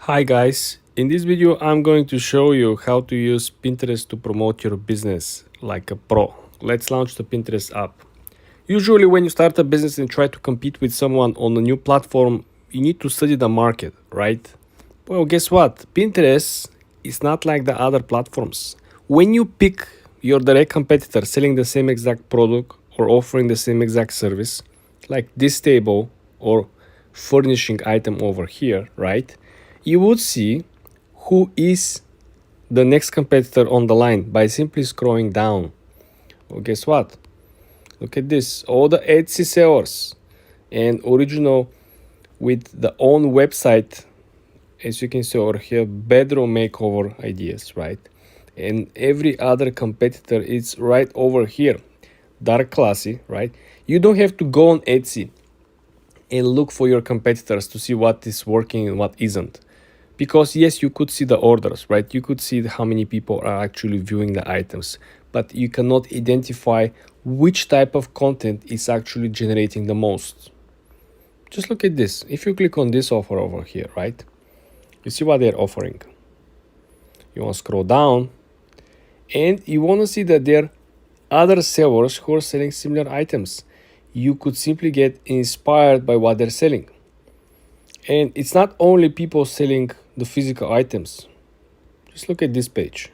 Hi guys, in this video I'm going to show you how to use Pinterest to promote your business like a pro. Let's launch the Pinterest app. Usually when you start a business and try to compete with someone on a new platform, you need to study the market, right? Well, guess what? Pinterest is not like the other platforms. When you pick your direct competitor selling the same exact product or offering the same exact service, like this table or furnishing item over here, right? You would see who is the next competitor on the line by simply scrolling down. Well, guess what? Look at this. All the Etsy sellers and original with the own website, as you can see over here, bedroom makeover ideas, right? And every other competitor is right over here. Dark classy, right? You don't have to go on Etsy and look for your competitors to see what is working and what isn't. Because yes, you could see the orders, right? You could see how many people are actually viewing the items, but you cannot identify which type of content is actually generating the most. Just look at this. If you click on this offer over here, right? You see what they're offering. You want to scroll down and you want to see that there are other sellers who are selling similar items. You could simply get inspired by what they're selling. And it's not only people selling the physical items. Just look at this page.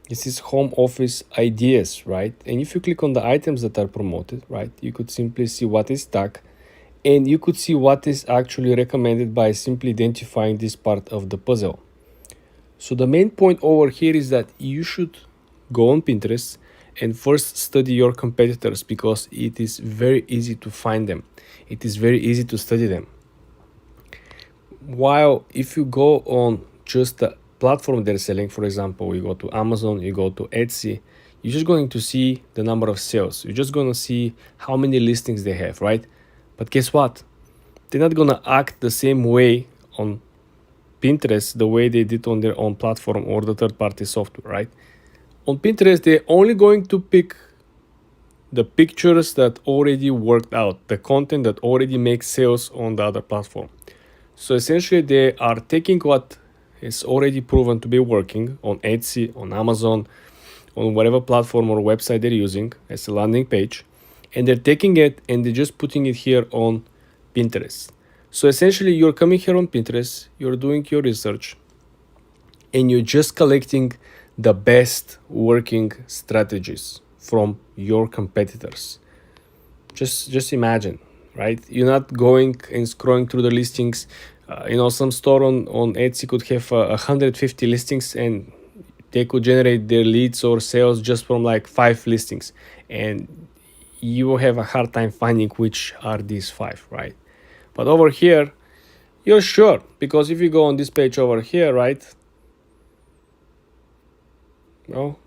This is home office ideas, right? And if you click on the items that are promoted, right, you could simply see what is stuck and you could see what is actually recommended by simply identifying this part of the puzzle. So the main point over here is that you should go on Pinterest and first study your competitors because it is very easy to find them. It is very easy to study them. While if you go on just the platform they're selling, for example, you go to Amazon, you go to Etsy, you're just going to see the number of sales. You're just going to see how many listings they have, right? But guess what? They're not going to act the same way on Pinterest the way they did on their own platform or the third-party software, right? On Pinterest, they're only going to pick the pictures that already worked out, the content that already makes sales on the other platform. So essentially, they are taking what is already proven to be working on Etsy, on Amazon, on whatever platform or website they're using as a landing page, and they're taking it and they're just putting it here on Pinterest. So essentially, you're coming here on Pinterest, you're doing your research, and you're just collecting the best working strategies from your competitors. Just imagine, right? You're not going and scrolling through the listings. Some store on Etsy could have 150 listings and they could generate their leads or sales just from like 5 listings. And you will have a hard time finding which are these 5, right? But over here, you're sure, because if you go on this page over here, right? Well,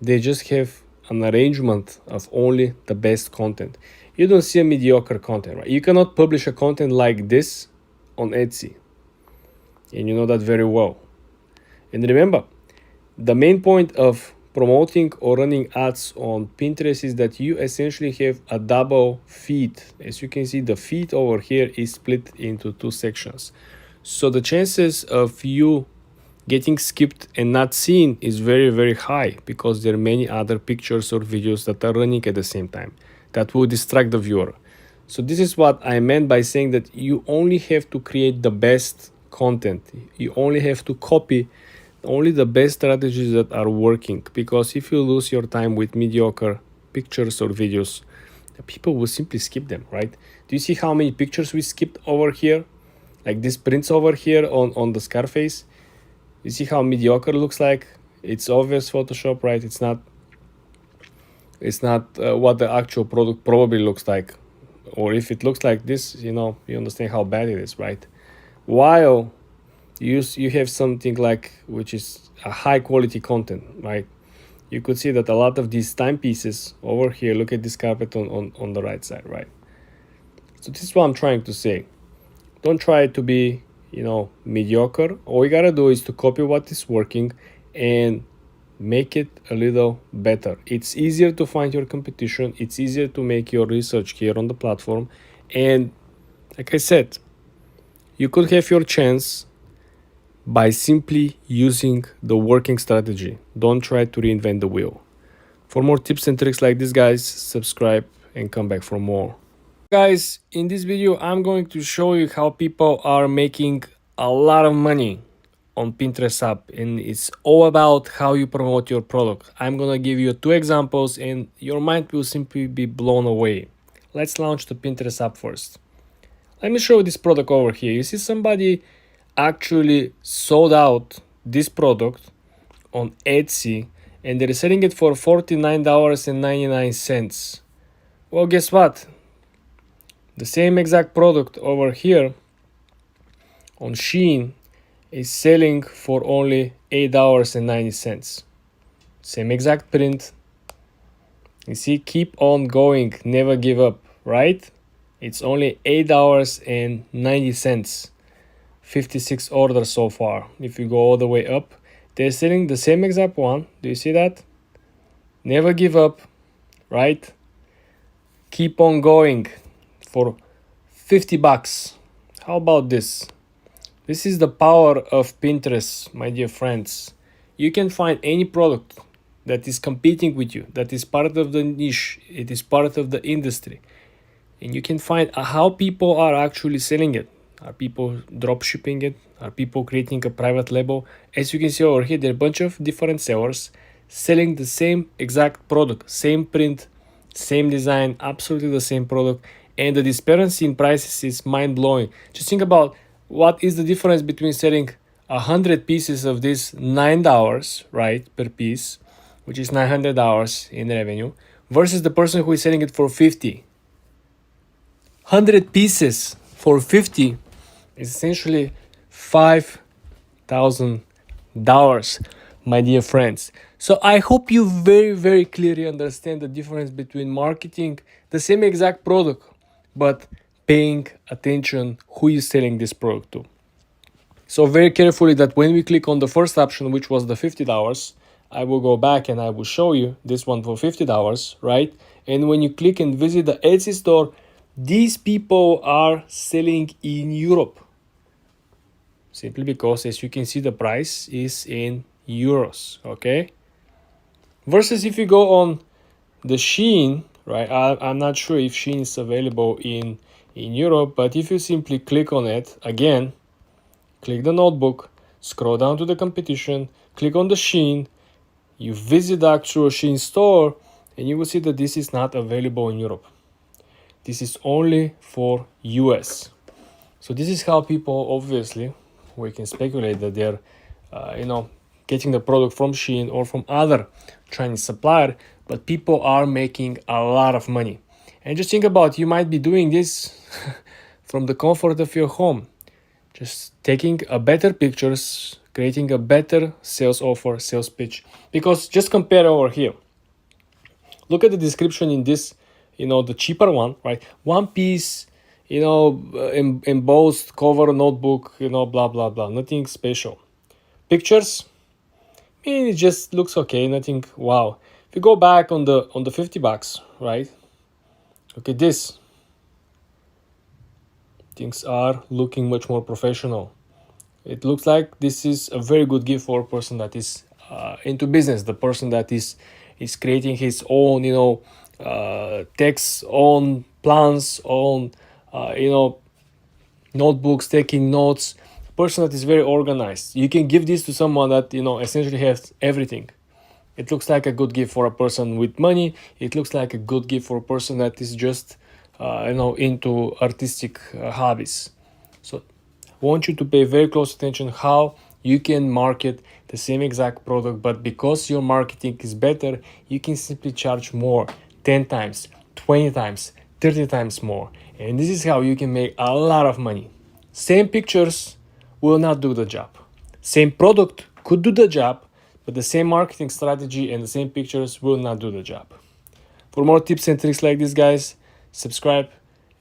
they just have an arrangement of only the best content. You don't see a mediocre content, right? You cannot publish a content like this on Etsy. And you know that very well. And remember, the main point of promoting or running ads on Pinterest is that you essentially have a double feed. As you can see, the feed over here is split into 2 sections. So the chances of you getting skipped and not seen is very, very high because there are many other pictures or videos that are running at the same time that will distract the viewer. So this is what I meant by saying that you only have to create the best content. You only have to copy only the best strategies that are working, because if you lose your time with mediocre pictures or videos, people will simply skip them, right? Do you see how many pictures we skipped over here? Like this prints over here on the Scarface. You see how mediocre looks like? It's obvious Photoshop, right? It's not what the actual product probably looks like. Or if it looks like this, you understand how bad it is, right? While you have something like which is a high quality content, right? You could see that a lot of these timepieces over here, look at this carpet on the right side, right? So this is what I'm trying to say. Don't try to be mediocre. All you gotta do is to copy what is working and make it a little better. It's easier to find your competition. It's easier to make your research here on the platform. And like I said, You could have your chance by simply using the working strategy. Don't try to reinvent the wheel. For more tips and tricks like this, guys, subscribe and come back for more. Guys, in this video, I'm going to show you how people are making a lot of money on Pinterest app, and it's all about how you promote your product. I'm gonna give you 2 examples and your mind will simply be blown away. Let's launch the Pinterest app first. Let me show you this product over here. You see somebody actually sold out this product on Etsy and they're selling it for $49.99. Well, guess what? The same exact product over here on Shein is selling for only $8.90. Same exact print. You see, keep on going, never give up, right? It's only $8.90. 56 orders so far. If you go all the way up, they're selling the same exact one. Do you see that? Never give up, right? Keep on going for $50. How about this? This is the power of Pinterest, my dear friends. You can find any product that is competing with you, that is part of the niche, it is part of the industry. And you can find how people are actually selling it. Are people drop shipping it? Are people creating a private label? As you can see over here, there are a bunch of different sellers selling the same exact product, same print, same design, absolutely the same product. And the disparity in prices is mind-blowing. Just think about what is the difference between selling 100 pieces of this $9, right, per piece, which is $900 in revenue, versus the person who is selling it for 50. 100 pieces for 50 is essentially $5,000, my dear friends. So I hope you very clearly understand the difference between marketing the same exact product, but paying attention who is selling this product to. So very carefully that when we click on the first option, which was the $50, I will go back and I will show you this one for $50, right? And when you click and visit the Etsy store, these people are selling in Europe. Simply because, as you can see, the price is in euros, okay? Versus if you go on the Shein, right? I'm not sure if Shein is available in Europe, but if you simply click on it, again, click the notebook, scroll down to the competition, click on the Shein, you visit the actual Shein store, and you will see that this is not available in Europe. This is only for US. So this is how people, obviously, we can speculate that they're, getting the product from Shein or from other Chinese supplier, but people are making a lot of money. And just think about, you might be doing this from the comfort of your home, just taking a better pictures, creating a better sales offer, sales pitch. Because just compare over here. Look at the description in this, the cheaper one, right? One piece, embossed cover notebook, blah, blah, blah. Nothing special. Pictures, it just looks okay. Nothing wow. If you go back on the $50, right? Look at this. Things are looking much more professional. It looks like this is a very good gift for a person that is into business, the person that is creating his own, text, own plans, own, notebooks, taking notes, person that is very organized. You can give this to someone that, essentially has everything. It looks like a good gift for a person with money. It looks like a good gift for a person that is just, into artistic hobbies. So I want you to pay very close attention how you can market the same exact product, but because your marketing is better, you can simply charge more, 10 times, 20 times, 30 times more. And this is how you can make a lot of money. Same pictures will not do the job. Same product could do the job, but the same marketing strategy and the same pictures will not do the job. For more tips and tricks like this, guys, subscribe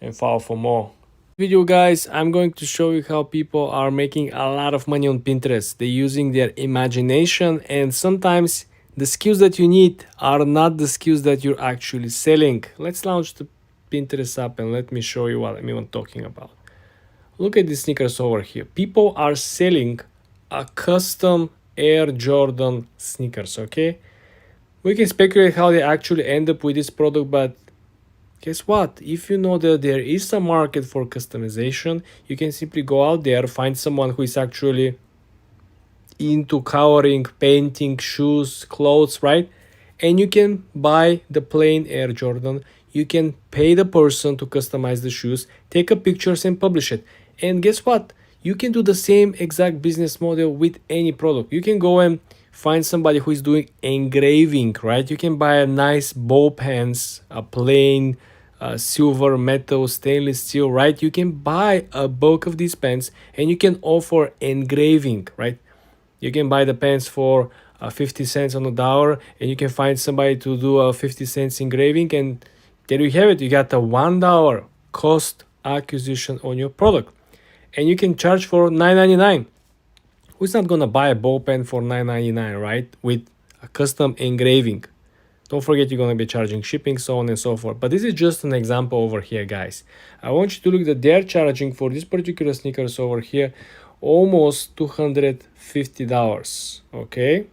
and follow for more. Video, guys, I'm going to show you how people are making a lot of money on Pinterest. They're using their imagination, and sometimes the skills that you need are not the skills that you're actually selling. Let's launch the Pinterest app and let me show you what I'm even talking about. Look at these sneakers over here. People are selling a custom Air Jordan sneakers, okay? We can speculate how they actually end up with this product, but guess what? If you know that there is a market for customization, you can simply go out there, find someone who is actually into coloring, painting, shoes, clothes, right? And you can buy the plain Air Jordan. You can pay the person to customize the shoes, take a pictures and publish it. And guess what? You can do the same exact business model with any product. You can go and find somebody who is doing engraving, right? You can buy a nice ball pens, a plain silver, metal, stainless steel, right? You can buy a bulk of these pens and you can offer engraving, right? You can buy the pens for 50 cents on the dollar, and you can find somebody to do a 50 cents engraving, and there you have it. You got a $1 cost acquisition on your product, and you can charge for $9.99. Who's not gonna buy a ball pen for $9.99, right? With a custom engraving. Don't forget you're gonna be charging shipping, so on and so forth. But this is just an example over here, guys. I want you to look that they're charging for this particular sneakers over here almost $250. Okay,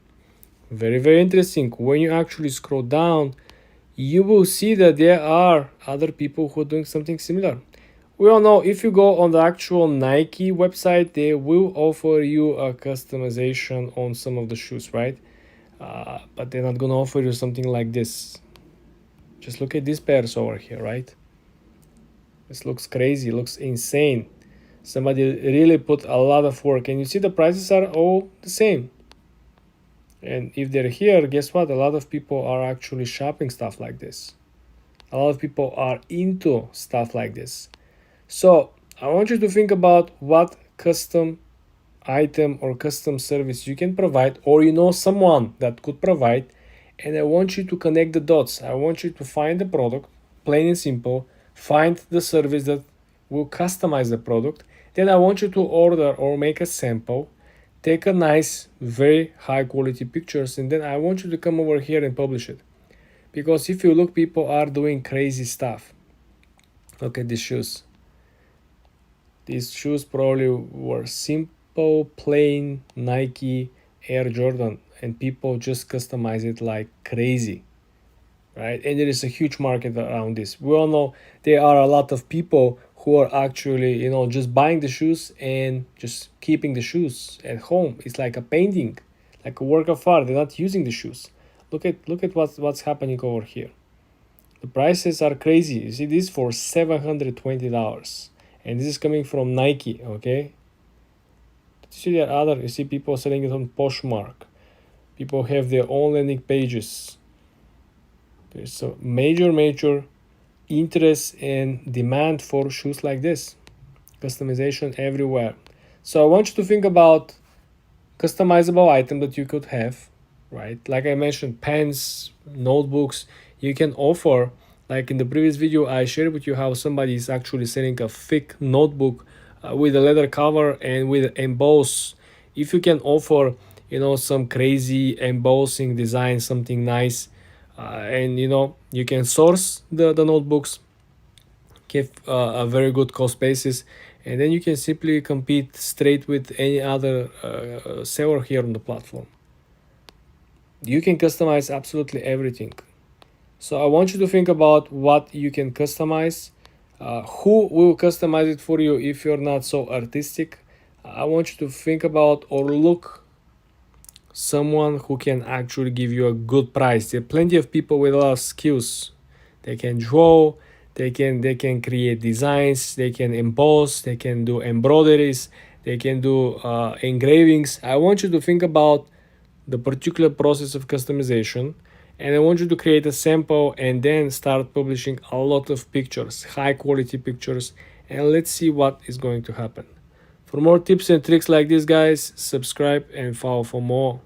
very interesting. When you actually scroll down, you will see that there are other people who are doing something similar. We all know if you go on the actual Nike website, they will offer you a customization on some of the shoes, right? But they're not gonna offer you something like this. Just look at these pairs over here, right? This looks crazy, looks insane. Somebody really put a lot of work, and you see the prices are all the same. And if they're here, guess what? A lot of people are actually shopping stuff like this. A lot of people are into stuff like this. So I want you to think about what custom item or custom service you can provide, or you know someone that could provide, and I want you to connect the dots. I want you to find the product, plain and simple, find the service that will customize the product. Then I want you to order or make a sample, take a nice, very high quality pictures, and then I want you to come over here and publish it. Because if you look, people are doing crazy stuff. Look at these shoes. These shoes probably were simple, plain Nike Air Jordan, and people just customize it like crazy, right? And there is a huge market around this. We all know there are a lot of people who are actually, just buying the shoes and just keeping the shoes at home. It's like a painting, like a work of art. They're not using the shoes. Look at what's happening over here. The prices are crazy. You see this for $720, and this is coming from Nike. Okay. You see people selling it on Poshmark. People have their own landing pages. There's a major interest and demand for shoes like this. Customization everywhere. So I want you to think about customizable item that you could have, right? Like I mentioned, pens, notebooks. You can offer, like in the previous video, I shared with you how somebody is actually selling a thick notebook with a leather cover and with emboss. If you can offer, some crazy embossing design, something nice, and you can source the notebooks, give a very good cost basis, and then you can simply compete straight with any other seller here on the platform. You can customize absolutely everything. So I want you to think about what you can customize, who will customize it for you if you're not so artistic. I want you to think about or look someone who can actually give you a good price. There are plenty of people with a lot of skills. They can draw, they can create designs, they can emboss, they can do embroideries, they can do engravings. I want you to think about the particular process of customization, and I want you to create a sample and then start publishing a lot of pictures, high quality pictures, and let's see what is going to happen. For more tips and tricks like this, guys, subscribe and follow for more.